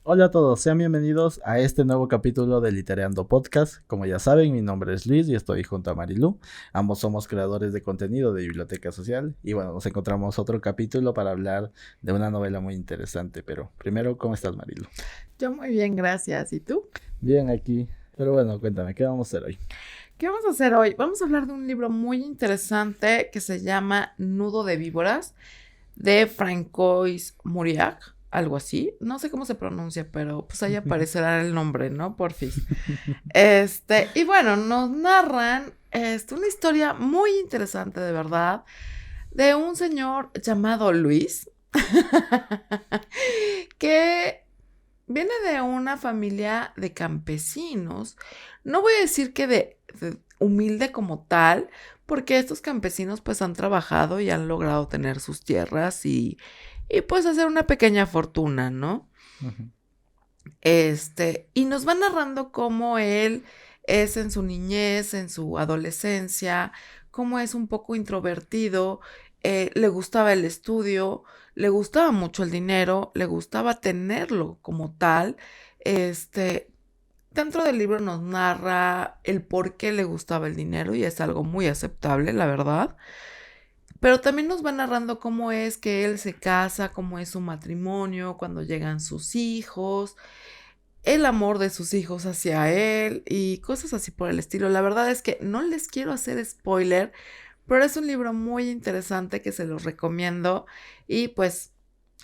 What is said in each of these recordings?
Hola a todos, sean bienvenidos a este nuevo capítulo de Litereando Podcast. Como ya saben, mi nombre es Luis y estoy junto a Marilu. Ambos somos creadores de contenido de Biblioteca Social y bueno, nos encontramos otro capítulo para hablar de una novela muy interesante. Pero primero, ¿cómo estás, Marilu? Yo muy bien, gracias. ¿Y tú? Bien, aquí. Pero bueno, cuéntame, ¿qué vamos a hacer hoy? ¿Qué vamos a hacer hoy? Vamos a hablar de un libro muy interesante que se llama Nudo de víboras de Francois Mauriac, algo así. No sé cómo se pronuncia, pero pues ahí aparecerá el nombre, ¿no? Porfis. Y bueno, nos narran una historia muy interesante, de verdad, de un señor llamado Luis que viene de una familia de campesinos. No voy a decir que de humilde como tal, porque estos campesinos pues han trabajado y han logrado tener sus tierras y pues hacer una pequeña fortuna, ¿no? Ujú. Y nos va narrando cómo él es en su niñez, en su adolescencia, cómo es un poco introvertido, le gustaba el estudio, le gustaba mucho el dinero, le gustaba tenerlo como tal. Este, Dentro del libro nos narra el por qué le gustaba el dinero y es algo muy aceptable, la verdad. Pero también nos va narrando cómo es que él se casa, cómo es su matrimonio, cuando llegan sus hijos, el amor de sus hijos hacia él y cosas así por el estilo. La verdad es que no les quiero hacer spoiler, pero es un libro muy interesante que se los recomiendo y pues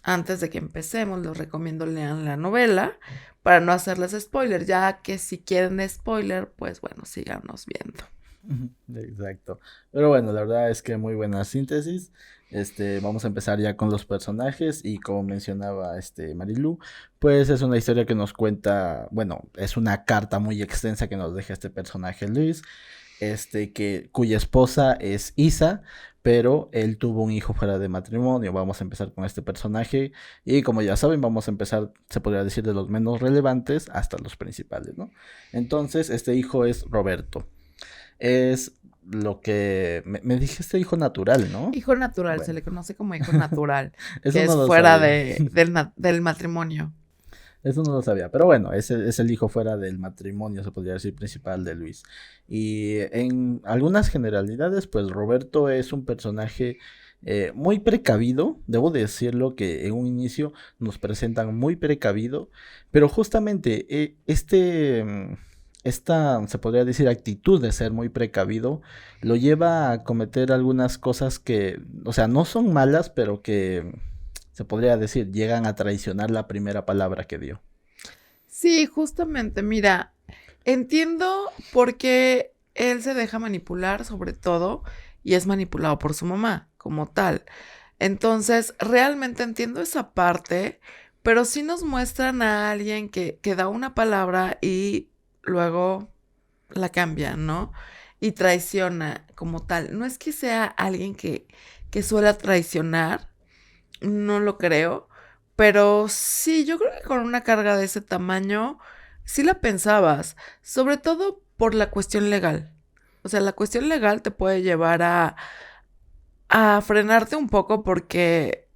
antes de que empecemos les recomiendo lean la novela para no hacerles spoiler, ya que si quieren spoiler, pues bueno, síganos viendo. Ujú, exacto. Pero bueno, la verdad es que muy buena síntesis. Vamos a empezar ya con los personajes y como mencionaba Marilu, pues es una historia que nos cuenta, bueno, es una carta muy extensa que nos deja este personaje Luis, cuya esposa es Isa, pero él tuvo un hijo fuera de matrimonio. Vamos a empezar con este personaje y como ya saben, vamos a empezar, se podría decir, de los menos relevantes hasta los principales, ¿no? Entonces, este hijo es Roberto. Es lo que me dijiste hijo natural, ¿no? Hijo natural, se Bueno, le conoce como hijo natural, eso que no es lo fuera sabía. del matrimonio. Eso no lo sabía. Pero bueno, ese es el hijo fuera del matrimonio, se podría decir, principal de Luis. Y en algunas generalidades, pues Roberto es un personaje muy precavido. Debo decirlo que en un inicio nos presentan muy precavido. Pero justamente esta, se podría decir, actitud de ser muy precavido, lo lleva a cometer algunas cosas que, o sea, no son malas, pero que se podría decir, llegan a traicionar la primera palabra que dio. Sí, justamente, mira, entiendo por qué él se deja manipular, sobre todo, y es manipulado por su mamá, como tal. Entonces, realmente entiendo esa parte, pero sí nos muestran a alguien que da una palabra y luego la cambia, ¿no? Y traiciona como tal. No es que sea alguien que suele traicionar, no lo creo, pero sí, yo creo que con una carga de ese tamaño, sí la pensabas, sobre todo por la cuestión legal. O sea, la cuestión legal te puede llevar a frenarte un poco porque,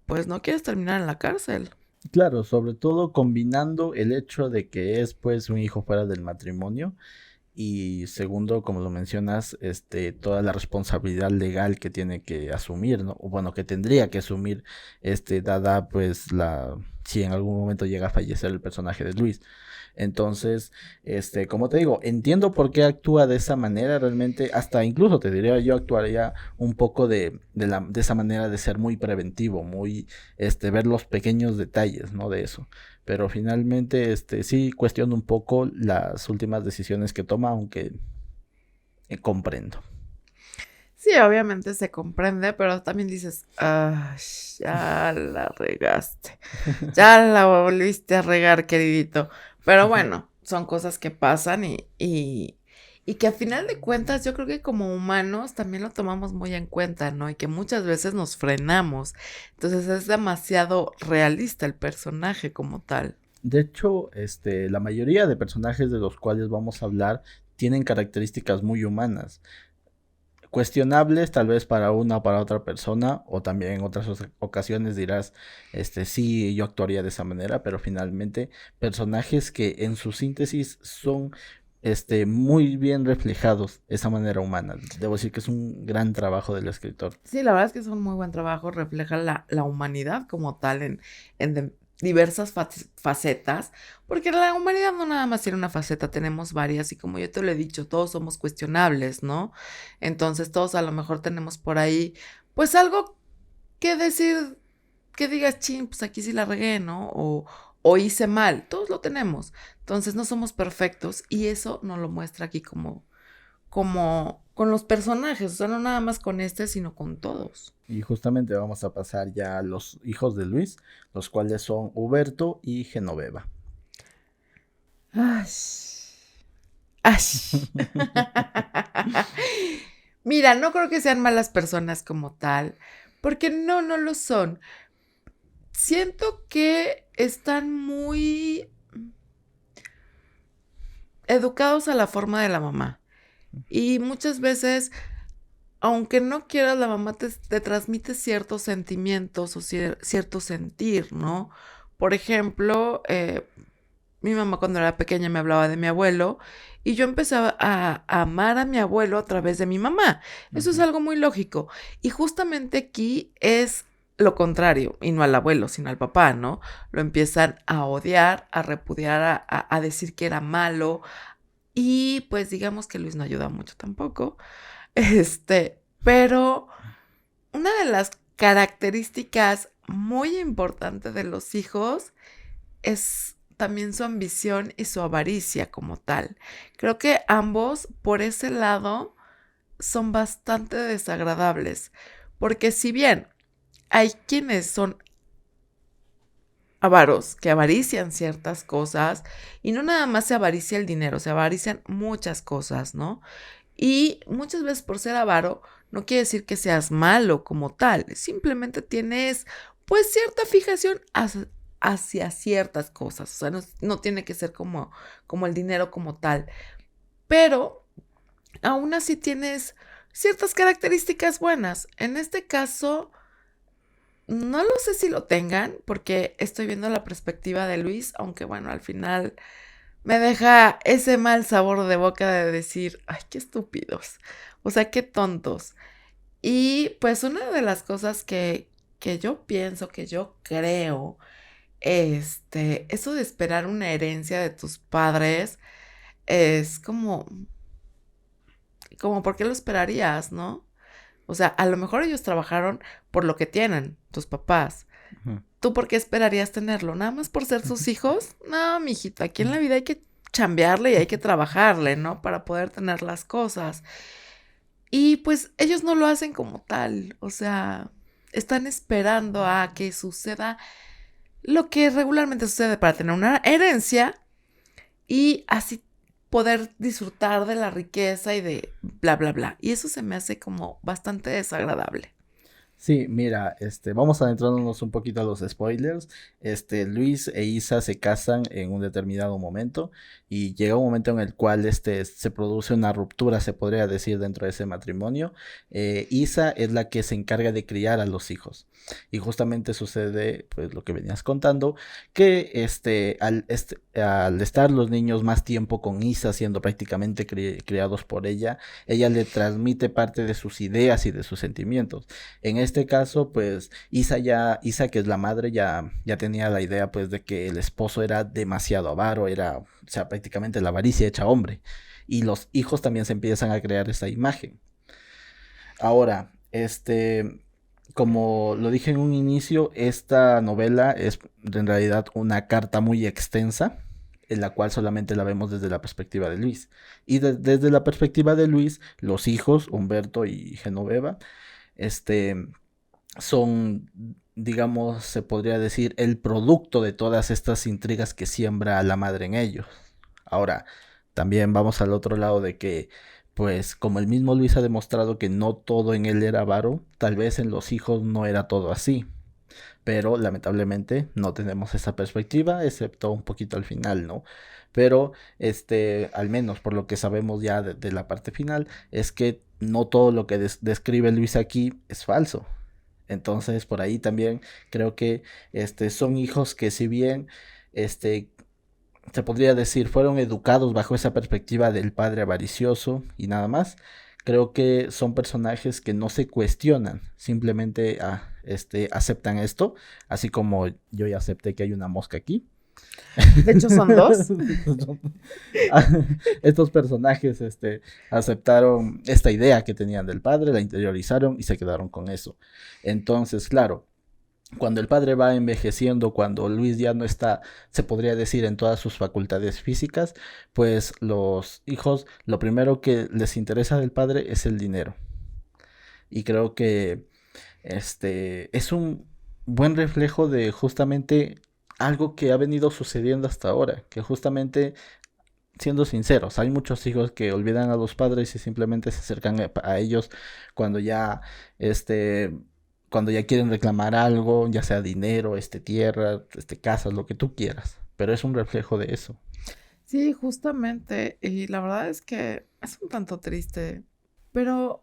pues, no quieres terminar en la cárcel. Claro, sobre todo combinando el hecho de que es pues un hijo fuera del matrimonio y segundo, como lo mencionas, toda la responsabilidad legal que tiene que asumir, ¿no? O bueno, que tendría que asumir, dada pues si en algún momento llega a fallecer el personaje de Luis. Entonces, como te digo, entiendo por qué actúa de esa manera, realmente, hasta incluso te diría yo actuaría un poco de esa manera de ser muy preventivo, muy, ver los pequeños detalles, ¿no? De eso. Pero finalmente, sí cuestiono un poco las últimas decisiones que toma, aunque comprendo. Sí, obviamente se comprende, pero también dices, ah, ya la regaste, ya la volviste a regar, queridito. Pero bueno, son cosas que pasan y que a final de cuentas yo creo que como humanos también lo tomamos muy en cuenta, ¿no? Y que muchas veces nos frenamos. Entonces es demasiado realista el personaje como tal. De hecho, la mayoría de personajes de los cuales vamos a hablar tienen características muy humanas. cuestionables tal vez para una o para otra persona, o también en otras ocasiones dirás, sí, yo actuaría de esa manera, pero finalmente personajes que en su síntesis son muy bien reflejados esa manera humana. Debo decir que es un gran trabajo del escritor. Sí, la verdad es que es un muy buen trabajo, refleja la humanidad como tal en diversas facetas, porque la humanidad no nada más tiene una faceta, tenemos varias y como yo te lo he dicho, todos somos cuestionables, ¿no? Entonces todos a lo mejor tenemos por ahí, pues algo que decir, que digas, chin, pues aquí sí la regué, ¿no? O hice mal, todos lo tenemos. Entonces no somos perfectos y eso nos lo muestra aquí como con los personajes, o sea, no nada más con este, sino con todos. Y justamente vamos a pasar ya a los hijos de Luis, los cuales son Huberto y Genoveva. Ay. Ay. Mira, no creo que sean malas personas como tal, porque no lo son. Siento que están muy educados a la forma de la mamá. Y muchas veces, aunque no quieras, la mamá te transmite ciertos sentimientos o cierto sentir, ¿no? Por ejemplo, mi mamá cuando era pequeña me hablaba de mi abuelo y yo empezaba a amar a mi abuelo a través de mi mamá. Eso es algo muy lógico. Y justamente aquí es lo contrario, y no al abuelo, sino al papá, ¿no? Lo empiezan a odiar, a repudiar, a decir que era malo. Y pues digamos que Luis no ayuda mucho tampoco. Pero una de las características muy importantes de los hijos es también su ambición y su avaricia como tal. Creo que ambos, por ese lado, son bastante desagradables, porque si bien hay quienes son avaros, que avarician ciertas cosas, y no nada más se avaricia el dinero, se avarician muchas cosas, ¿no? Y muchas veces por ser avaro no quiere decir que seas malo como tal, simplemente tienes pues cierta fijación hacia ciertas cosas, o sea, no tiene que ser como el dinero como tal, pero aún así tienes ciertas características buenas. En este caso, no lo sé si lo tengan, porque estoy viendo la perspectiva de Luis, aunque bueno, al final me deja ese mal sabor de boca de decir, ay, qué estúpidos, o sea, qué tontos. Y pues una de las cosas que yo pienso, que yo creo, eso de esperar una herencia de tus padres es como, ¿por qué lo esperarías, no? O sea, a lo mejor ellos trabajaron por lo que tienen, tus papás. Ujú. ¿Tú por qué esperarías tenerlo? ¿Nada más por ser sus hijos? No, mijito, aquí en la vida hay que chambearle y hay que trabajarle, ¿no? Para poder tener las cosas. Y pues ellos no lo hacen como tal, o sea, están esperando a que suceda lo que regularmente sucede para tener una herencia y así poder disfrutar de la riqueza y de bla, bla, bla. Y eso se me hace como bastante desagradable. Sí, mira, vamos adentrándonos un poquito a los spoilers. Luis e Isa se casan en un determinado momento y llega un momento en el cual se produce una ruptura, se podría decir, dentro de ese matrimonio. Isa es la que se encarga de criar a los hijos y justamente sucede, pues, lo que venías contando, que al estar los niños más tiempo con Isa, siendo prácticamente criados por ella le transmite parte de sus ideas y de sus sentimientos. En este caso, pues Isa, que es la madre, ya tenía la idea, pues, de que el esposo era demasiado avaro, o sea, prácticamente la avaricia hecha hombre. Y los hijos también se empiezan a crear esa imagen. Ahora, como lo dije en un inicio, esta novela es en realidad una carta muy extensa, en la cual solamente la vemos desde la perspectiva de Luis. Y desde la perspectiva de Luis, los hijos, Humberto y Genoveva, este, son, digamos, se podría decir, el producto de todas estas intrigas que siembra la madre en ellos. Ahora, también vamos al otro lado de que, pues, como el mismo Luis ha demostrado que no todo en él era avaro, tal vez en los hijos no era todo así. Pero lamentablemente no tenemos esa perspectiva, excepto un poquito al final, ¿no? Pero al menos por lo que sabemos ya de la parte final, es que no todo lo que describe Luis aquí es falso. Entonces, por ahí también creo que son hijos que, si bien se podría decir fueron educados bajo esa perspectiva del padre avaricioso y nada más, creo que son personajes que no se cuestionan, simplemente aceptan esto, así como yo ya acepté que hay una mosca aquí. De hecho, son dos. Estos personajes aceptaron esta idea que tenían del padre, la interiorizaron y se quedaron con eso. Entonces, claro, cuando el padre va envejeciendo, cuando Luis ya no está, se podría decir, en todas sus facultades físicas, pues los hijos, lo primero que les interesa del padre es el dinero. Y creo que es un buen reflejo de justamente algo que ha venido sucediendo hasta ahora, que justamente, siendo sinceros, hay muchos hijos que olvidan a los padres y simplemente se acercan a ellos cuando ya cuando ya quieren reclamar algo, ya sea dinero, tierra, casas, lo que tú quieras, pero es un reflejo de eso. Sí, justamente. Y la verdad es que es un tanto triste, pero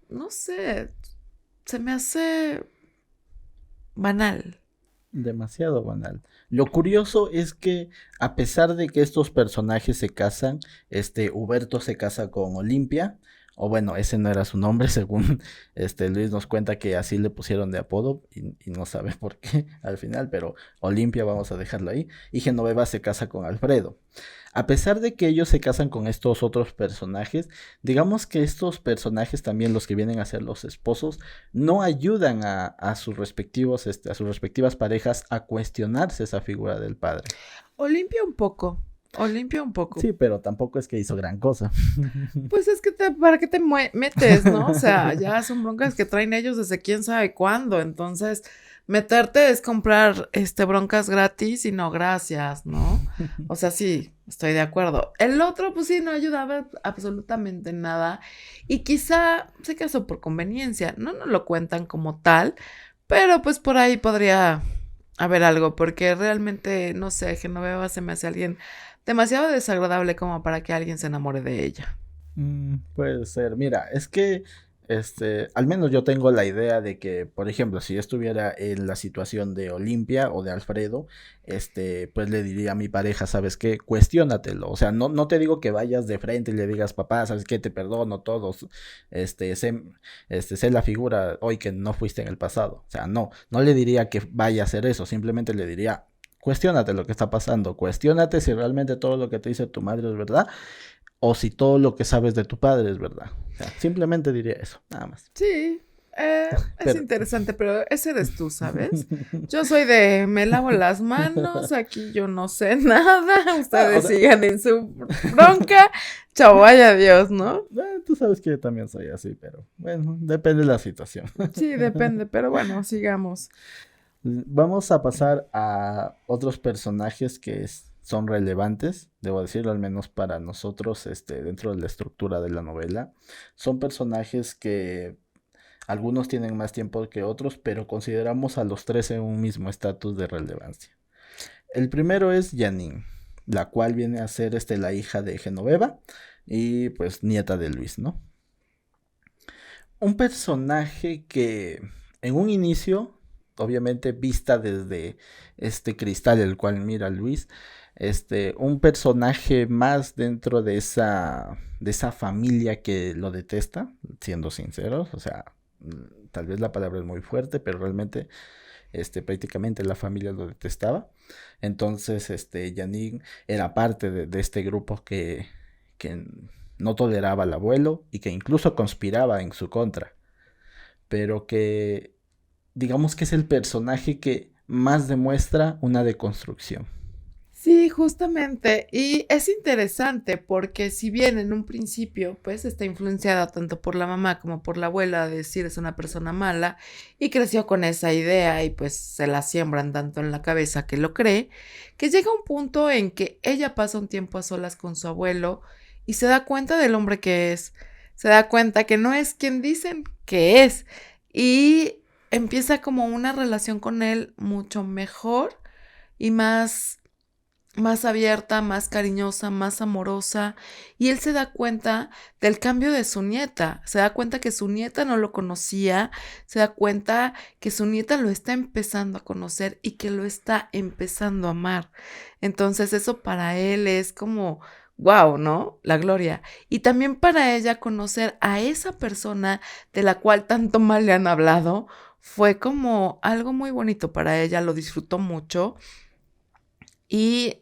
no sé, se me hace banal. Demasiado banal. Lo curioso es que, a pesar de que estos personajes se casan, Huberto se casa con Olimpia, o bueno, ese no era su nombre, según Luis nos cuenta que así le pusieron de apodo y no sabe por qué al final, pero Olimpia vamos a dejarlo ahí, y Genoveva se casa con Alfredo. A pesar de que ellos se casan con estos otros personajes, digamos que estos personajes también, los que vienen a ser los esposos, no ayudan a sus respectivos, a sus respectivas parejas a cuestionarse esa figura del padre. Olimpia un poco. Olimpia un poco. Sí, pero tampoco es que hizo gran cosa. Pues es que ¿para qué te metes, no? O sea, ya son broncas que traen ellos desde quién sabe cuándo. Entonces, meterte es comprar broncas gratis y no gracias, ¿no? O sea, sí, estoy de acuerdo. El otro, pues sí, no ayudaba absolutamente nada. Y quizá se casó por conveniencia. No nos lo cuentan como tal, pero pues por ahí podría haber algo, porque realmente, no sé, Genoveva se me hace alguien demasiado desagradable como para que alguien se enamore de ella. Puede ser. Mira, es que al menos yo tengo la idea de que, por ejemplo, si yo estuviera en la situación de Olimpia o de Alfredo, pues le diría a mi pareja, ¿sabes qué? Cuestiónatelo. O sea, no te digo que vayas de frente y le digas, papá, ¿sabes qué? Te perdono todos. Sé la figura hoy que no fuiste en el pasado. O sea, no le diría que vaya a hacer eso. Simplemente le diría, cuestiónate lo que está pasando. Cuestiónate si realmente todo lo que te dice tu madre es verdad, o si todo lo que sabes de tu padre es verdad. O sea, simplemente diría eso, nada más. Sí, es Pero... interesante, pero ese eres tú, ¿sabes? Yo soy de me lavo las manos, aquí yo no sé nada, ustedes sigan en su bronca, chao, vaya Dios, ¿no? Tú sabes que yo también soy así, pero bueno, depende de la situación. Sí, depende, pero bueno, sigamos. Vamos a pasar a otros personajes que son relevantes, debo decirlo, al menos para nosotros, dentro de la estructura de la novela. Son personajes que algunos tienen más tiempo que otros, pero consideramos a los tres en un mismo estatus de relevancia. El primero es Janine, la cual viene a ser la hija de Genoveva y pues nieta de Luis, ¿no? Un personaje que en un inicio, obviamente vista desde este cristal el cual mira Luis, un personaje más dentro de esa familia que lo detesta, siendo sinceros, o sea, tal vez la palabra es muy fuerte, pero realmente prácticamente la familia lo detestaba. Entonces, Janine era parte de este grupo que no toleraba al abuelo y que incluso conspiraba en su contra, pero que digamos que es el personaje que más demuestra una deconstrucción. Sí, justamente. Y es interesante porque si bien en un principio pues está influenciada tanto por la mamá como por la abuela de decir es una persona mala y creció con esa idea y pues se la siembran tanto en la cabeza que lo cree, que llega un punto en que ella pasa un tiempo a solas con su abuelo y se da cuenta del hombre que es, se da cuenta que no es quien dicen que es y empieza como una relación con él mucho mejor y más abierta, más cariñosa, más amorosa, y él se da cuenta del cambio de su nieta, se da cuenta que su nieta no lo conocía, se da cuenta que su nieta lo está empezando a conocer y que lo está empezando a amar. Entonces eso para él es como, wow, ¿no? La gloria. Y también para ella conocer a esa persona de la cual tanto mal le han hablado, fue como algo muy bonito para ella, lo disfrutó mucho y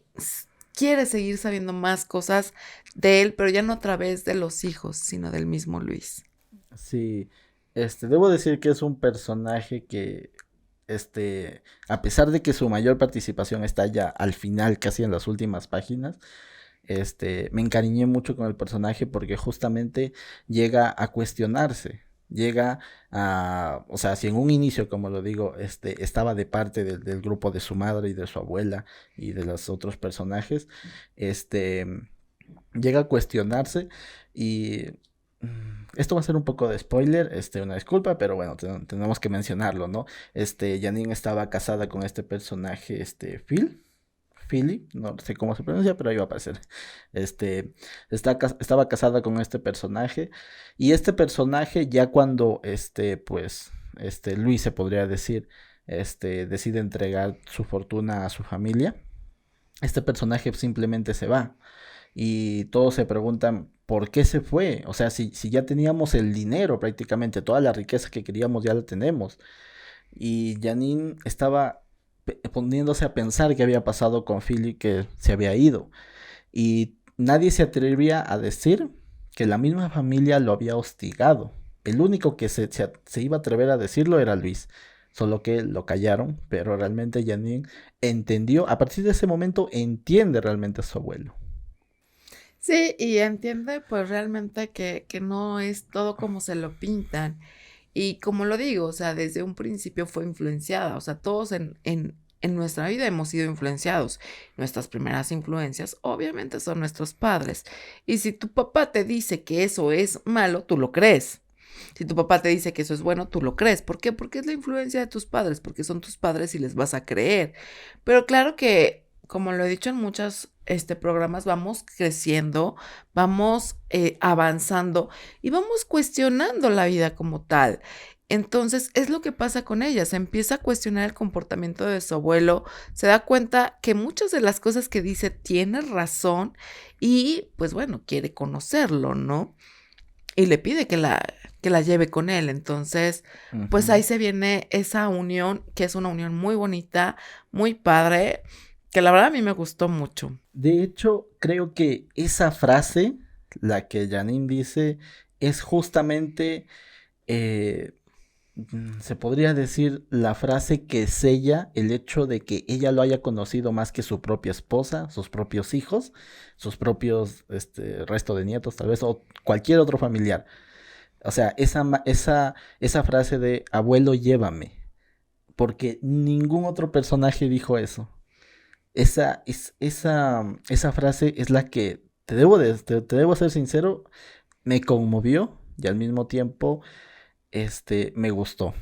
quiere seguir sabiendo más cosas de él, pero ya no a través de los hijos, sino del mismo Luis. Sí, debo decir que es un personaje que, a pesar de que su mayor participación está ya al final, casi en las últimas páginas, me encariñé mucho con el personaje porque justamente llega a cuestionarse, llega a, o sea, si en un inicio, como lo digo, estaba de parte del grupo de su madre y de su abuela y de los otros personajes, este, llega a cuestionarse y esto va a ser un poco de spoiler, una disculpa, pero bueno, tenemos que mencionarlo, ¿no? Janine estaba casada con este personaje, Philly, no sé cómo se pronuncia, pero ahí va a aparecer. Este, estaba casada con este personaje y este personaje ya cuando, pues, Luis se podría decir, decide entregar su fortuna a su familia, este personaje simplemente se va y todos se preguntan por qué se fue. O sea, si ya teníamos el dinero prácticamente, toda la riqueza que queríamos ya la tenemos. Y Janine estaba poniéndose a pensar qué había pasado con Philly que se había ido. Y nadie se atrevía a decir que la misma familia lo había hostigado. El único que se iba a atrever a decirlo era Luis. Solo que lo callaron, pero realmente Janine entendió, a partir de ese momento entiende realmente a su abuelo. Sí, y entiende pues realmente que no es todo como se lo pintan. Y como lo digo, o sea, desde un principio fue influenciada, o sea, todos en nuestra vida hemos sido influenciados. Nuestras primeras influencias obviamente son nuestros padres. Y si tu papá te dice que eso es malo, tú lo crees. Si tu papá te dice que eso es bueno, tú lo crees. ¿Por qué? Porque es la influencia de tus padres, porque son tus padres y les vas a creer. Pero claro que, como lo he dicho en muchos programas, vamos creciendo, vamos avanzando y vamos cuestionando la vida como tal. Entonces, es lo que pasa con ella, se empieza a cuestionar el comportamiento de su abuelo, se da cuenta que muchas de las cosas que dice tiene razón y, pues bueno, quiere conocerlo, ¿no? Y le pide que la lleve con él. Entonces, pues Ujú. ahí se viene esa unión, que es una unión muy bonita, muy padre, que la verdad a mí me gustó mucho. De hecho, creo que esa frase, la que Janine dice, es justamente, eh, se podría decir, la frase que sella el hecho de que ella lo haya conocido más que su propia esposa, sus propios hijos, sus propios, resto de nietos, tal vez, o cualquier otro familiar. O sea, esa frase de abuelo, llévame, porque ningún otro personaje dijo eso. Esa frase es la que, te debo ser sincero, me conmovió y al mismo tiempo, me gustó.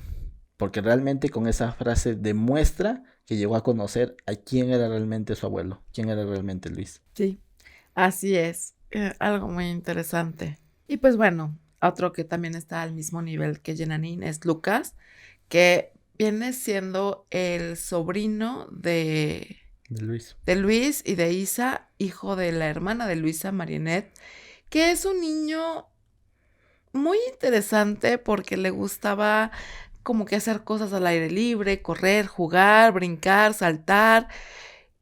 Porque realmente con esa frase demuestra que llegó a conocer a quién era realmente su abuelo, quién era realmente Luis. Sí, así es, algo muy interesante. Y pues bueno, otro que también está al mismo nivel que Jenanín es Lucas, que viene siendo el sobrino De Luis. de Luis y de Isa, hijo de la hermana de Luisa, Marinette, que es un niño muy interesante porque le gustaba como que hacer cosas al aire libre, correr, jugar, brincar, saltar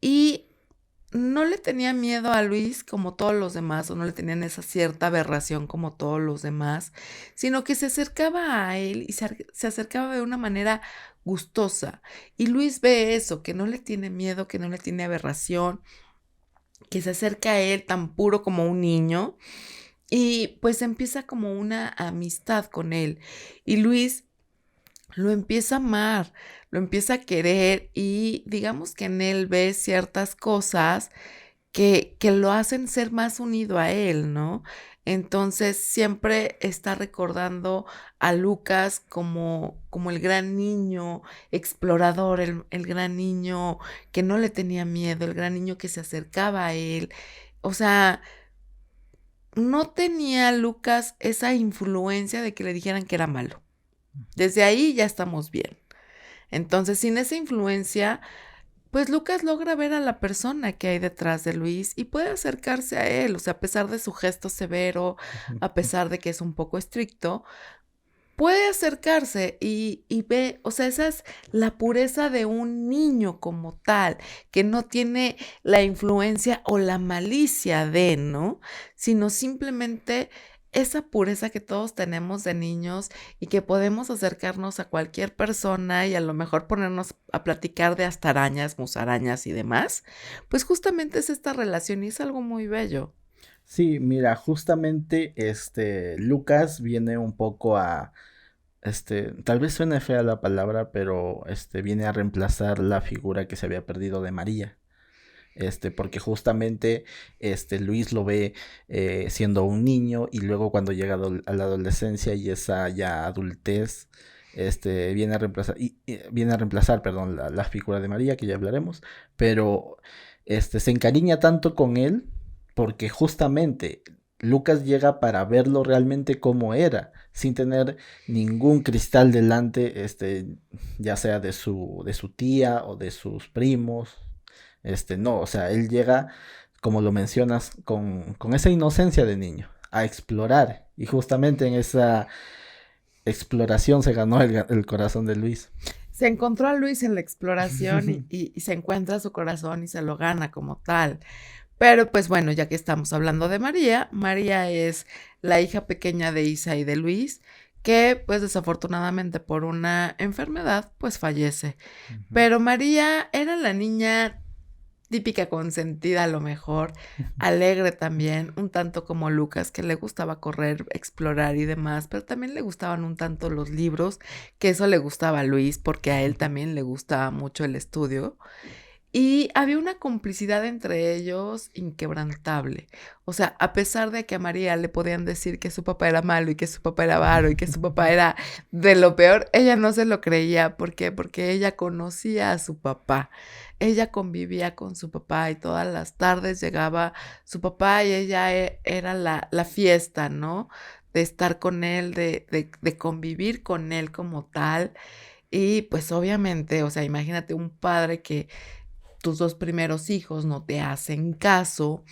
y no le tenía miedo a Luis como todos los demás, o no le tenían esa cierta aberración como todos los demás, sino que se acercaba a él y se acercaba de una manera gustosa. Y Luis ve eso, que no le tiene miedo, que no le tiene aberración, que se acerca a él tan puro como un niño y pues empieza como una amistad con él. Y Luis lo empieza a amar, lo empieza a querer y digamos que en él ve ciertas cosas que lo hacen ser más unido a él, ¿no? Entonces siempre está recordando a Lucas como el gran niño explorador, el gran niño que no le tenía miedo, el gran niño que se acercaba a él. O sea, no tenía Lucas esa influencia de que le dijeran que era malo. Desde ahí ya estamos bien. Entonces, sin esa influencia, pues Lucas logra ver a la persona que hay detrás de Luis y puede acercarse a él, o sea, a pesar de su gesto severo, a pesar de que es un poco estricto, puede acercarse y ve, o sea, esa es la pureza de un niño como tal, que no tiene la influencia o la malicia de, ¿no? Sino simplemente esa pureza que todos tenemos de niños y que podemos acercarnos a cualquier persona y a lo mejor ponernos a platicar de hasta arañas, musarañas y demás, pues justamente es esta relación y es algo muy bello. Sí, mira, justamente Lucas viene un poco a tal vez suene fea la palabra, pero viene a reemplazar la figura que se había perdido de María. Porque justamente Luis lo ve siendo un niño y luego cuando llega a la adolescencia y esa ya adultez, viene a reemplazar, perdón, la figura de María, que ya hablaremos, pero se encariña tanto con él porque justamente Lucas llega para verlo realmente como era, sin tener ningún cristal delante, ya sea de su tía o de sus primos. No, o sea, él llega, como lo mencionas, con esa inocencia de niño, a explorar. Y justamente en esa exploración se ganó el corazón de Luis. Se encontró a Luis en la exploración y se encuentra su corazón y se lo gana como tal. Pero pues bueno, ya que estamos hablando de María, María es la hija pequeña de Isa y de Luis, que pues desafortunadamente por una enfermedad pues fallece. Pero María era la niña típica consentida a lo mejor, alegre también, un tanto como Lucas, que le gustaba correr, explorar y demás, pero también le gustaban un tanto los libros, que eso le gustaba a Luis, porque a él también le gustaba mucho el estudio. Y había una complicidad entre ellos inquebrantable. O sea, a pesar de que a María le podían decir que su papá era malo y que su papá era avaro y que su papá era de lo peor, ella no se lo creía. ¿Por qué? Porque ella conocía a su papá. Ella convivía con su papá y todas las tardes llegaba su papá y ella era la fiesta, ¿no? De estar con él, de convivir con él como tal. Y pues obviamente, o sea, imagínate un padre que tus 2 primeros hijos no te hacen caso,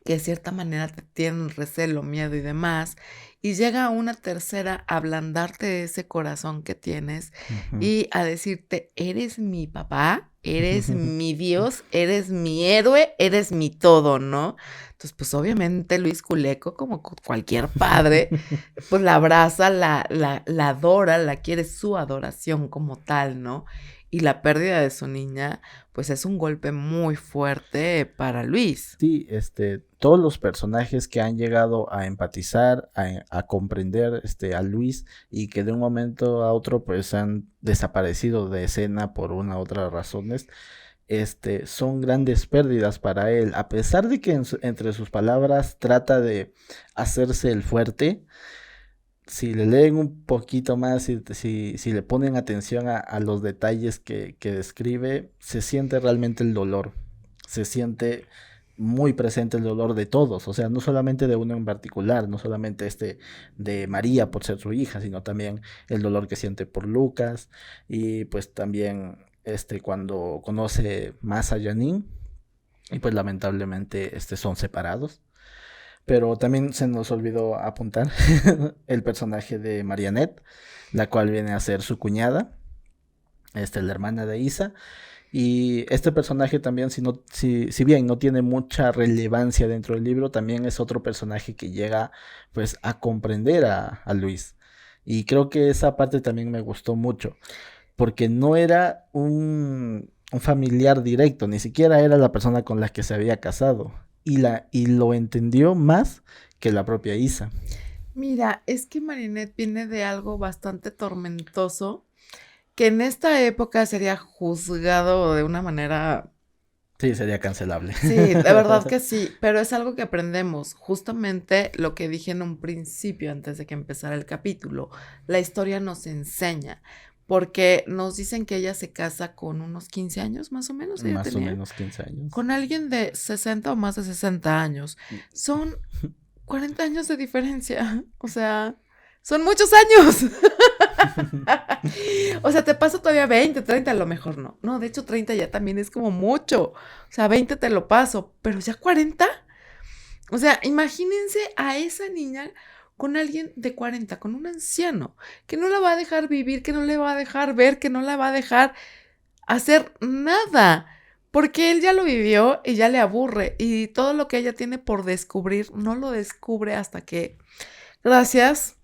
que de cierta manera te tienen recelo, miedo y demás, y llega una tercera a ablandarte ese corazón que tienes Ujú. y a decirte: "Eres mi papá, eres mi Dios, eres mi héroe, eres mi todo", ¿no? Entonces, pues, obviamente Luis Culeco, como cualquier padre, pues, la abraza, la adora, la quiere su adoración como tal, ¿no? Y la pérdida de su niña, pues, es un golpe muy fuerte para Luis. Sí, todos los personajes que han llegado a empatizar, a comprender a Luis y que de un momento a otro pues han desaparecido de escena por una u otra razones, son grandes pérdidas para él, a pesar de que entre sus palabras trata de hacerse el fuerte. Si le leen un poquito más, si le ponen atención a los detalles que describe, se siente realmente el dolor, se siente muy presente el dolor de todos, o sea, no solamente de uno en particular, no solamente de María por ser su hija, sino también el dolor que siente por Lucas y pues también cuando conoce más a Janine y pues lamentablemente son separados. Pero también se nos olvidó apuntar el personaje de Marianette, la cual viene a ser su cuñada, la hermana de Isa. Y este personaje también, si bien no tiene mucha relevancia dentro del libro, también es otro personaje que llega pues a comprender a Luis. Y creo que esa parte también me gustó mucho, porque no era un familiar directo, ni siquiera era la persona con la que se había casado. Y lo entendió más que la propia Isa. Mira, es que Marinette viene de algo bastante tormentoso, que en esta época sería juzgado de una manera Sí, sería cancelable. Sí, de verdad que sí, pero es algo que aprendemos. Justamente lo que dije en un principio, antes de que empezara el capítulo, la historia nos enseña, porque nos dicen que ella se casa con unos 15 años, más o menos, ella Más o tenía, menos 15 años. con alguien de 60 o más de 60 años. Son 40 años de diferencia, o sea, son muchos años. O sea, te paso todavía 20, 30, a lo mejor no. No, de hecho 30 ya también es como mucho. O sea, 20 te lo paso, pero ya 40. O sea, imagínense a esa niña con alguien de 40, con un anciano, que no la va a dejar vivir, que no le va a dejar ver, que no la va a dejar hacer nada. Porque él ya lo vivió y ya le aburre. Y todo lo que ella tiene por descubrir, no lo descubre hasta que, gracias,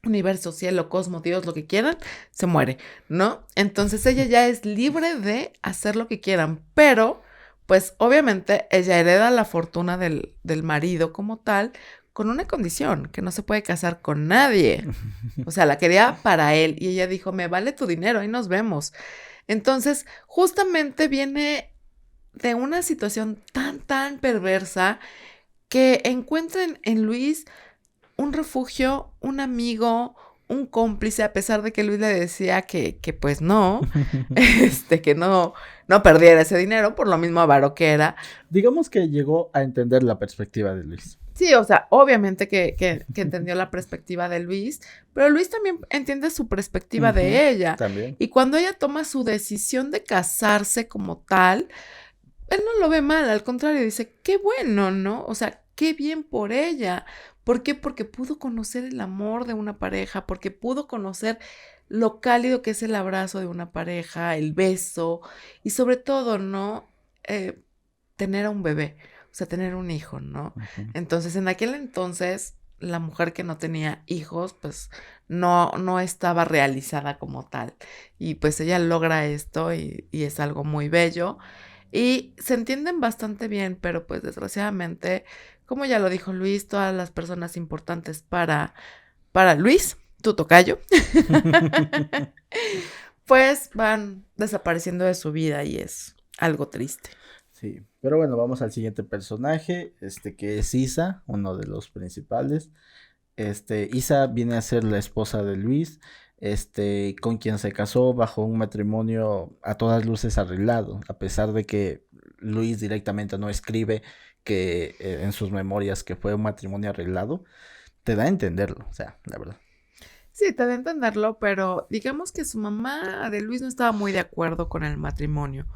universo, cielo, cosmos, Dios, lo que quieran, se muere, ¿no? Entonces ella ya es libre de hacer lo que quieran, pero pues obviamente ella hereda la fortuna del marido como tal, con una condición, que no se puede casar con nadie. O sea, la quería para él y ella dijo, me vale tu dinero, ahí nos vemos. Entonces, justamente viene de una situación tan, tan perversa que encuentren en Luis un refugio, un amigo, un cómplice, a pesar de que Luis le decía que pues no, que no perdiera ese dinero por lo mismo avaro que era. Digamos que llegó a entender la perspectiva de Luis. Sí, o sea, obviamente que entendió la perspectiva de Luis, pero Luis también entiende su perspectiva de ella. También. Y cuando ella toma su decisión de casarse como tal, él no lo ve mal, al contrario, dice, qué bueno, ¿no? O sea, qué bien por ella. ¿Por qué? Porque pudo conocer el amor de una pareja, porque pudo conocer lo cálido que es el abrazo de una pareja, el beso y sobre todo, ¿no? Tener a un bebé, o sea, tener un hijo, ¿no? Entonces, en aquel entonces, la mujer que no tenía hijos, pues no estaba realizada como tal. Y pues ella logra esto y es algo muy bello. Y se entienden bastante bien, pero pues desgraciadamente, como ya lo dijo Luis, todas las personas importantes para Luis, tu tocayo, pues van desapareciendo de su vida y es algo triste. Sí, pero bueno, vamos al siguiente personaje, que es Isa, uno de los principales. Isa viene a ser la esposa de Luis, con quien se casó bajo un matrimonio a todas luces arreglado, a pesar de que Luis directamente no escribe que en sus memorias que fue un matrimonio arreglado, te da a entenderlo, o sea, la verdad. Sí, te da a entenderlo, pero digamos que su mamá de Luis no estaba muy de acuerdo con el matrimonio.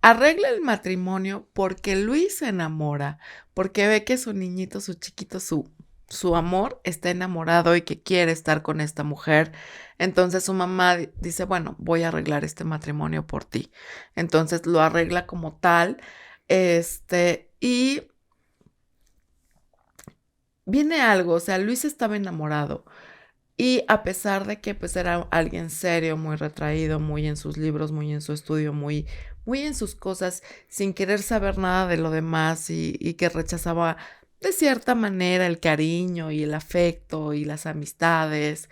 Arregla el matrimonio porque Luis se enamora, porque ve que su niñito, su chiquito, su amor está enamorado y que quiere estar con esta mujer. Entonces su mamá dice, bueno, voy a arreglar este matrimonio por ti. Entonces lo arregla como tal, y viene algo, o sea, Luis estaba enamorado. Y a pesar de que pues era alguien serio, muy retraído, muy en sus libros, muy en su estudio, muy en sus cosas, sin querer saber nada de lo demás y que rechazaba de cierta manera el cariño y el afecto y las amistades.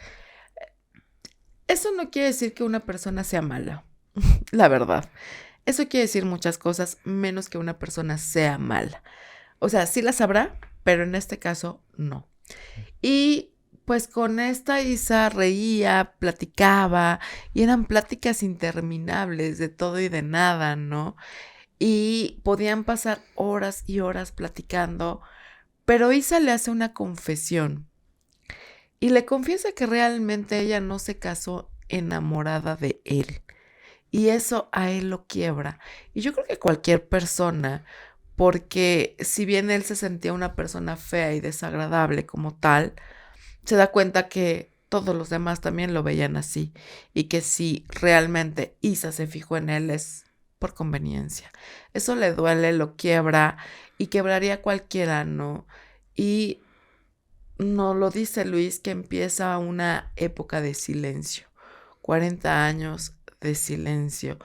Eso no quiere decir que una persona sea mala, la verdad. Eso quiere decir muchas cosas, menos que una persona sea mala. O sea, sí las habrá, pero en este caso no. Y pues con esta Isa reía, platicaba, y eran pláticas interminables de todo y de nada, ¿no? Y podían pasar horas y horas platicando, pero Isa le hace una confesión y le confiesa que realmente ella no se casó enamorada de él. Y eso a él lo quiebra. Y yo creo que cualquier persona, porque si bien él se sentía una persona fea y desagradable como tal, se da cuenta que todos los demás también lo veían así y que si realmente Isa se fijó en él es por conveniencia. Eso le duele, lo quiebra y quebraría a cualquiera, ¿no? Y nos lo dice Luis que empieza una época de silencio, 40 años de silencio.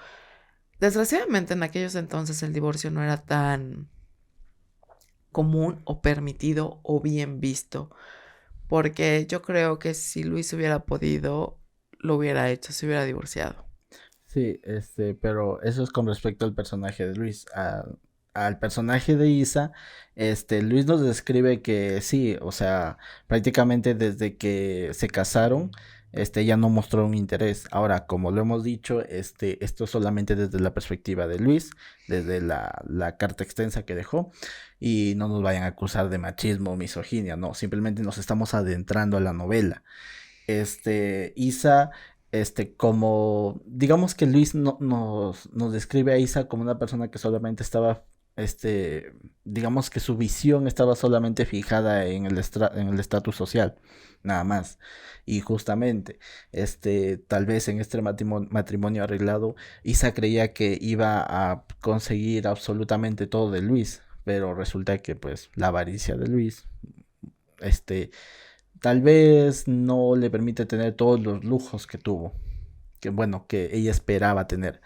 Desgraciadamente en aquellos entonces el divorcio no era tan común o permitido o bien visto. Porque yo creo que si Luis hubiera podido, lo hubiera hecho, se hubiera divorciado. Sí, pero eso es con respecto al personaje de Luis. Al personaje de Isa, Luis nos describe que sí, o sea, prácticamente desde que se casaron, ella no mostró un interés. Ahora, como lo hemos dicho, esto solamente desde la perspectiva de Luis, desde la carta extensa que dejó, y no nos vayan a acusar de machismo o misoginia, no, simplemente nos estamos adentrando a la novela. Isa, como, digamos que Luis nos describe a Isa como una persona que solamente estaba, digamos que su visión estaba solamente fijada en en el estatus social, nada más. Y justamente, tal vez en este matrimonio arreglado, Isa creía que iba a conseguir absolutamente todo de Luis, pero resulta que pues la avaricia de Luis, este, tal vez no le permite tener todos los lujos que tuvo, que bueno, que ella esperaba tener.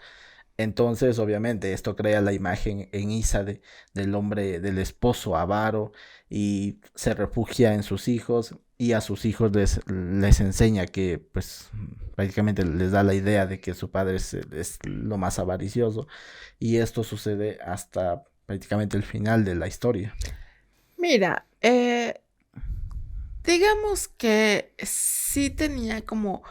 Entonces, obviamente, esto crea la imagen en Isa del hombre, del esposo avaro, y se refugia en sus hijos, y a sus hijos les enseña que, pues, prácticamente les da la idea de que su padre es lo más avaricioso, y esto sucede hasta prácticamente el final de la historia. Mira, digamos que sí tenía como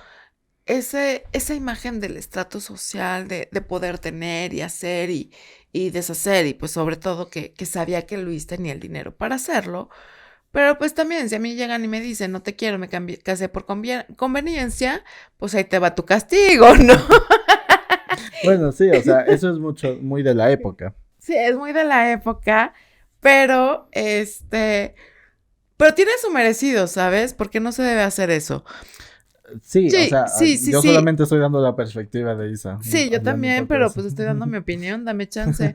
esa imagen del estrato social, de poder tener y hacer y deshacer, y pues sobre todo que sabía que Luis tenía el dinero para hacerlo, pero pues también si a mí llegan y me dicen, no te quiero, casé por conveniencia, pues ahí te va tu castigo, ¿no? Bueno, sí, o sea, eso es muy de la época. Sí, es muy de la época, pero pero tiene su merecido, ¿sabes? Porque no se debe hacer eso. Sí, o Sí, sea, sí, sí, yo sí. solamente estoy dando la perspectiva de Isa, Sí, yo hablando un también, poco de pero eso. pues estoy dando mi opinión, dame chance.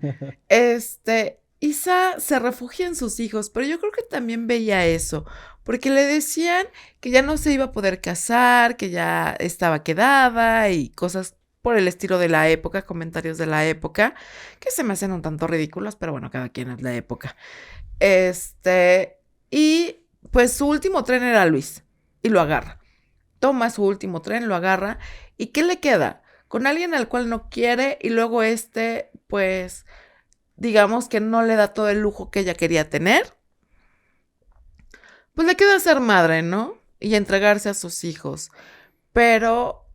Isa se refugia en sus hijos, pero yo creo que también veía eso, porque le decían que ya no se iba a poder casar, que ya estaba quedada y cosas por el estilo de la época, comentarios de la época, que se me hacen un tanto ridículos, pero bueno, cada quien es la época. Y pues su último tren era Luis, y lo agarra. Toma su último tren, lo agarra, ¿y qué le queda? Con alguien al cual no quiere y luego pues, digamos que no le da todo el lujo que ella quería tener, pues le queda ser madre, ¿no? Y entregarse a sus hijos. Pero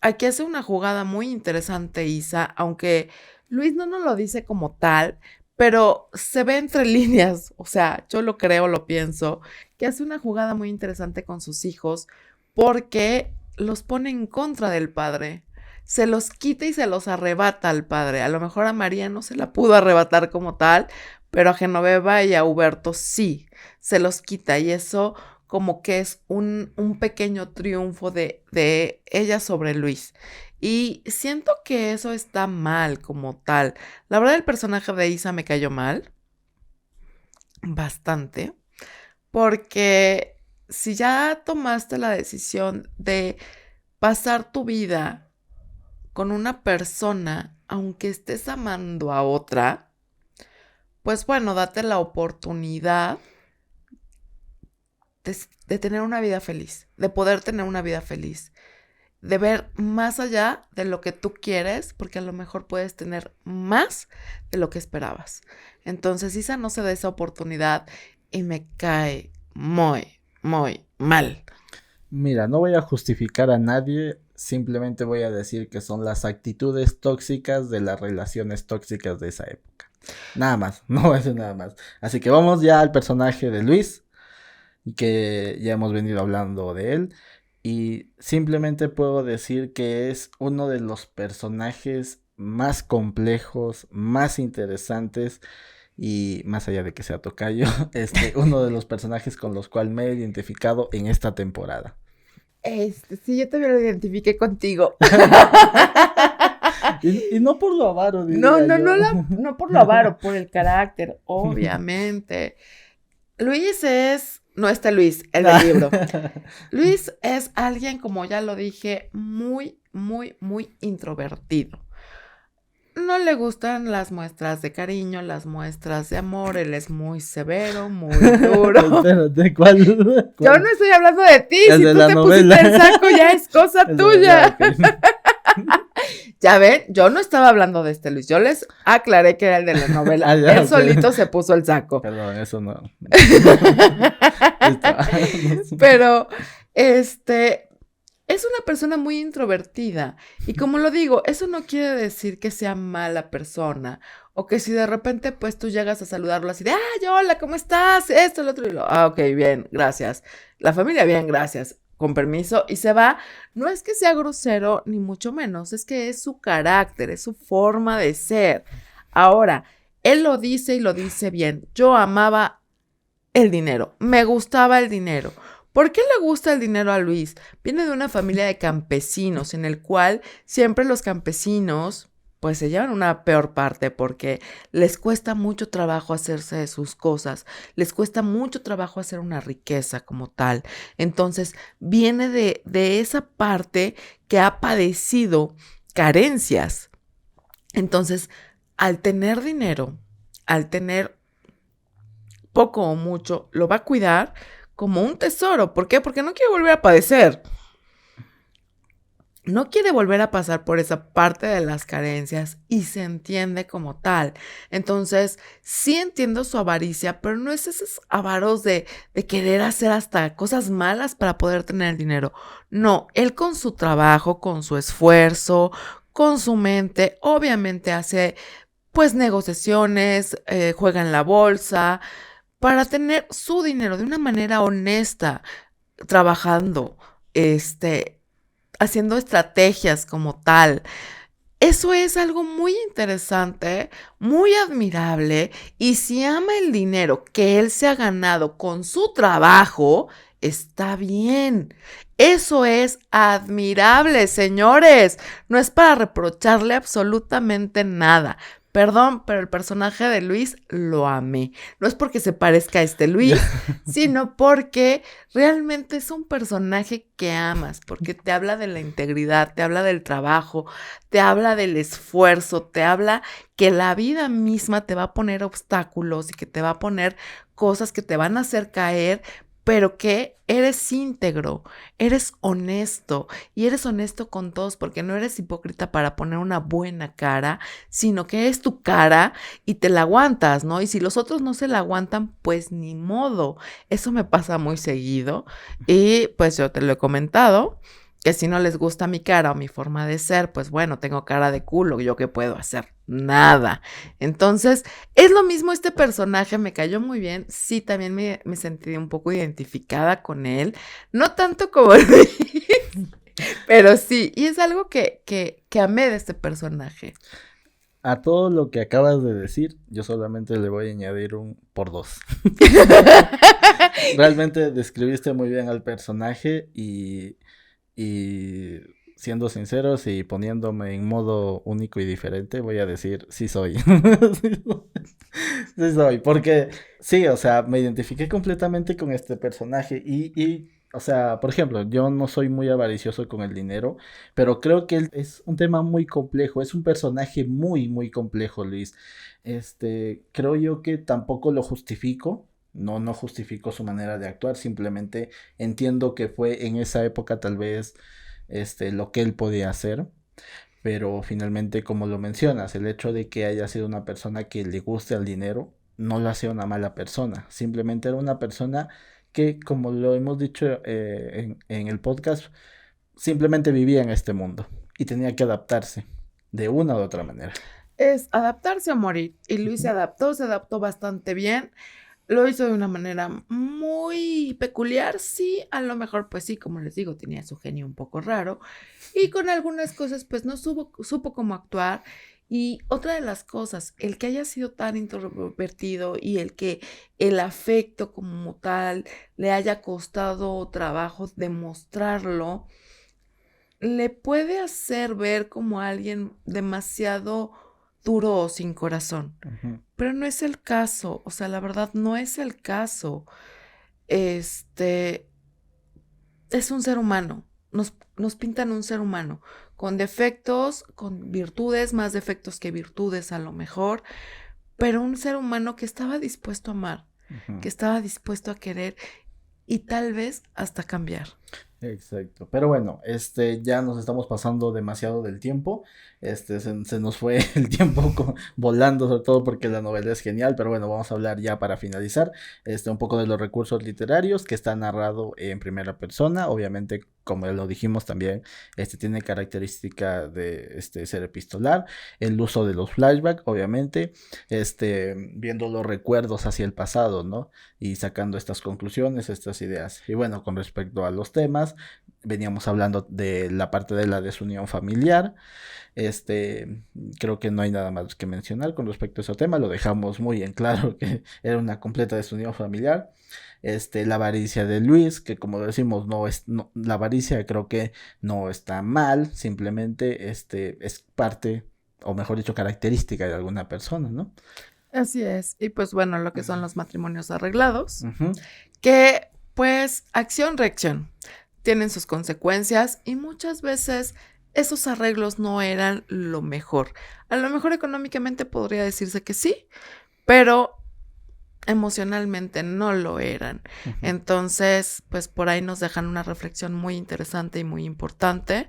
aquí hace una jugada muy interesante Isa, aunque Luis no nos lo dice como tal, pero se ve entre líneas, o sea, yo lo creo, lo pienso, que hace una jugada muy interesante con sus hijos porque los pone en contra del padre. Se los quita y se los arrebata al padre. A lo mejor a María no se la pudo arrebatar como tal, pero a Genoveva y a Huberto sí, se los quita y eso como que es un pequeño triunfo de ella sobre Luis. Y siento que eso está mal como tal. La verdad el personaje de Isa me cayó mal, bastante, porque si ya tomaste la decisión de pasar tu vida con una persona, aunque estés amando a otra, pues bueno, date la oportunidad de tener una vida feliz, de poder tener una vida feliz, de ver más allá de lo que tú quieres, porque a lo mejor puedes tener más de lo que esperabas. Entonces, Isa no se da esa oportunidad y me cae muy, muy mal. Mira, no voy a justificar a nadie, simplemente voy a decir que son las actitudes tóxicas de las relaciones tóxicas de esa época. Nada más, no voy a decir nada más. Así que vamos ya al personaje de Luis, que ya hemos venido hablando de él. Y simplemente puedo decir que es uno de los personajes más complejos, más interesantes y más allá de que sea tocayo, uno de los personajes con los cuales me he identificado en esta temporada. Sí, yo también lo identifiqué contigo. Y no por lo avaro, No, diría no, yo. no por lo avaro, por el carácter, obviamente. No está Luis, el del libro. Luis es alguien, como ya lo dije, muy, muy, muy introvertido. No le gustan las muestras de cariño, las muestras de amor, él es muy severo, muy duro. Espérate, ¿cuál? Yo no estoy hablando de ti, El si de tú la te novela. pusiste el saco ya es cosa tuya. Okay. Ya ven, yo no estaba hablando de este Luis, yo les aclaré que era el de la novela. Ya, Él solito se puso el saco. Perdón, eso no. Pero, es una persona muy introvertida. Y como lo digo, eso no quiere decir que sea mala persona. O que si de repente, pues tú llegas a saludarlo así de, hola, ¿cómo estás? Esto, lo otro. Y ok, bien, gracias. La familia, bien, gracias. Con permiso. Y se va. No es que sea grosero, ni mucho menos. Es que es su carácter, es su forma de ser. Ahora, él lo dice y lo dice bien. Yo amaba el dinero. Me gustaba el dinero. ¿Por qué le gusta el dinero a Luis? Viene de una familia de campesinos en el cual siempre los campesinos pues se llevan una peor parte porque les cuesta mucho trabajo hacerse de sus cosas, les cuesta mucho trabajo hacer una riqueza como tal. Entonces viene de esa parte que ha padecido carencias. Entonces, al tener dinero, al tener poco o mucho, lo va a cuidar como un tesoro. ¿Por qué? Porque no quiere volver a padecer. No quiere volver a pasar por esa parte de las carencias y se entiende como tal. Entonces, sí entiendo su avaricia, pero no es esos avaros de querer hacer hasta cosas malas para poder tener dinero. No, él con su trabajo, con su esfuerzo, con su mente, obviamente hace pues negociaciones, juega en la bolsa, para tener su dinero de una manera honesta, trabajando, haciendo estrategias como tal. Eso es algo muy interesante, muy admirable, y si ama el dinero que él se ha ganado con su trabajo, está bien. Eso es admirable, señores. No es para reprocharle absolutamente nada. Perdón, pero el personaje de Luis lo amé. No es porque se parezca a este Luis, sino porque realmente es un personaje que amas, porque te habla de la integridad, te habla del trabajo, te habla del esfuerzo, te habla que la vida misma te va a poner obstáculos y que te va a poner cosas que te van a hacer caer, pero que eres íntegro, eres honesto y eres honesto con todos porque no eres hipócrita para poner una buena cara, sino que es tu cara y te la aguantas, ¿no? Y si los otros no se la aguantan, pues ni modo. Eso me pasa muy seguido y pues yo te lo he comentado, que si no les gusta mi cara o mi forma de ser, pues bueno, tengo cara de culo, ¿yo qué puedo hacer? Nada. Entonces, es lo mismo este personaje, me cayó muy bien, sí, también me sentí un poco identificada con él, no tanto como Luis, pero sí, y es algo que amé de este personaje. A todo lo que acabas de decir, yo solamente le voy a añadir un por dos. Realmente describiste muy bien al personaje y siendo sinceros y poniéndome en modo único y diferente, voy a decir, sí soy. Sí soy, porque sí, o sea, me identifiqué completamente con este personaje o sea, por ejemplo, yo no soy muy avaricioso con el dinero, pero creo que es un tema muy complejo, es un personaje muy, muy complejo, Luis. Creo yo que tampoco lo justifico. No justifico su manera de actuar, simplemente entiendo que fue en esa época tal vez lo que él podía hacer, pero finalmente como lo mencionas, el hecho de que haya sido una persona que le guste el dinero no lo hacía una mala persona, simplemente era una persona que, como lo hemos dicho en el podcast, simplemente vivía en este mundo y tenía que adaptarse de una u otra manera. Es adaptarse o morir, y Luis se adaptó bastante bien. Lo hizo de una manera muy peculiar, sí, a lo mejor, pues sí, como les digo, tenía su genio un poco raro y con algunas cosas, pues no supo cómo actuar. Y otra de las cosas, el que haya sido tan introvertido y el que el afecto como tal le haya costado trabajo demostrarlo, le puede hacer ver como alguien demasiado duro o sin corazón. Ujú. Pero no es el caso, o sea, la verdad no es el caso. Este es un ser humano, nos pintan un ser humano, con defectos, con virtudes, más defectos que virtudes a lo mejor, pero un ser humano que estaba dispuesto a amar, Ujú. que estaba dispuesto a querer y tal vez hasta cambiar. Exacto. Pero bueno, ya nos estamos pasando demasiado del tiempo. se nos fue el tiempo volando, sobre todo porque la novela es genial, pero bueno, vamos a hablar ya para finalizar, un poco de los recursos literarios, que está narrado en primera persona, obviamente, como ya lo dijimos también, tiene característica de ser epistolar, el uso de los flashbacks, obviamente, viendo los recuerdos hacia el pasado, ¿no? Y sacando estas conclusiones, estas ideas. Y bueno, con respecto a los temas, veníamos hablando de la parte de la desunión familiar. Creo que no hay nada más que mencionar con respecto a ese tema, lo dejamos muy en claro que era una completa desunión familiar. La avaricia de Luis, que como decimos, la avaricia creo que no está mal, simplemente es parte, o mejor dicho, característica de alguna persona, ¿no? Así es. Y pues bueno, lo que son los matrimonios arreglados, Uh-huh. que pues acción-reacción tienen sus consecuencias y muchas veces esos arreglos no eran lo mejor. A lo mejor económicamente podría decirse que sí, pero emocionalmente no lo eran. Uh-huh. Entonces, pues por ahí nos dejan una reflexión muy interesante y muy importante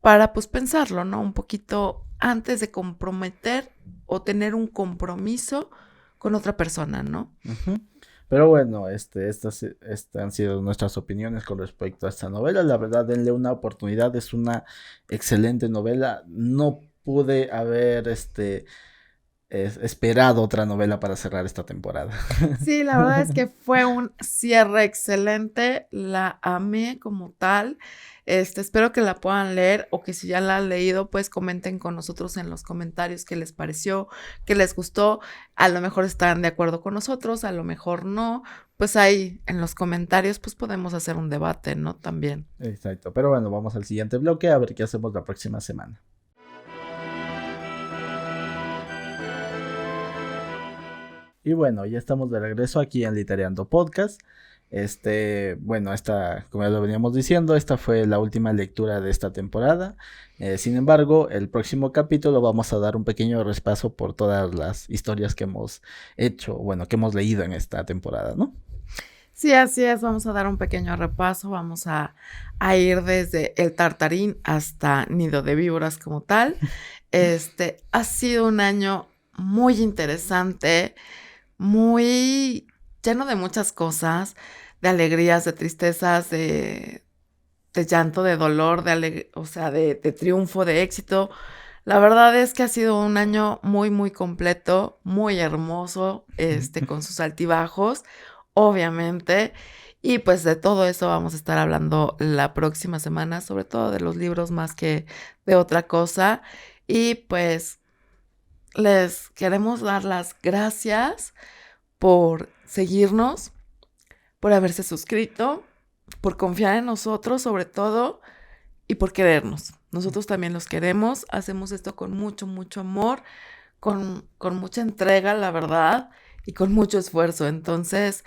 para pues pensarlo, ¿no? Un poquito antes de comprometer o tener un compromiso con otra persona, ¿no? Uh-huh. Pero bueno, estas han sido nuestras opiniones con respecto a esta novela. La verdad, denle una oportunidad, es una excelente novela. No pude haber esperado otra novela para cerrar esta temporada. Sí, la verdad es que fue un cierre excelente, la amé como tal. Espero que la puedan leer o que si ya la han leído, pues comenten con nosotros en los comentarios qué les pareció, qué les gustó. A lo mejor están de acuerdo con nosotros, a lo mejor no. Pues ahí en los comentarios pues podemos hacer un debate, ¿no? También. Exacto, pero bueno, vamos al siguiente bloque a ver qué hacemos la próxima semana. Y bueno, ya estamos de regreso aquí en Literando Podcast. Bueno, como ya lo veníamos diciendo, esta fue la última lectura de esta temporada. Sin embargo, el próximo capítulo vamos a dar un pequeño repaso por todas las historias que hemos hecho, bueno, que hemos leído en esta temporada, ¿no? Sí, así es, vamos a dar un pequeño repaso, vamos a ir desde El Tartarín hasta Nido de Víboras como tal. Ha sido un año muy interesante, muy lleno de muchas cosas, de alegrías, de tristezas, de llanto, de dolor, de triunfo, de éxito. La verdad es que ha sido un año muy, muy completo, muy hermoso, con sus altibajos, obviamente. Y pues de todo eso vamos a estar hablando la próxima semana, sobre todo de los libros más que de otra cosa. Y pues les queremos dar las gracias por seguirnos, por haberse suscrito, por confiar en nosotros sobre todo y por querernos. Nosotros también los queremos, hacemos esto con mucho, mucho amor, con mucha entrega, la verdad, y con mucho esfuerzo. Entonces,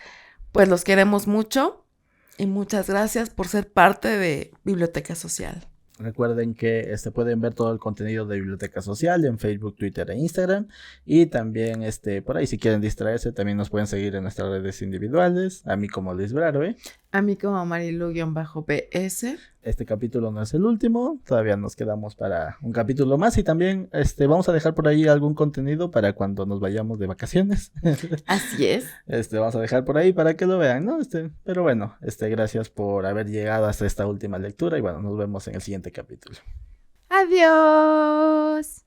pues los queremos mucho y muchas gracias por ser parte de Biblioteca Social. Recuerden que pueden ver todo el contenido de Biblioteca Social en Facebook, Twitter e Instagram. Y también por ahí si quieren distraerse también nos pueden seguir en nuestras redes individuales. A mí como Luis Brarbe. A mí como Marilu-PS. Este capítulo no es el último, todavía nos quedamos para un capítulo más y también vamos a dejar por ahí algún contenido para cuando nos vayamos de vacaciones. Así es. Vamos a dejar por ahí para que lo vean, ¿no? Pero bueno, gracias por haber llegado hasta esta última lectura y bueno, nos vemos en el siguiente capítulo. Adiós.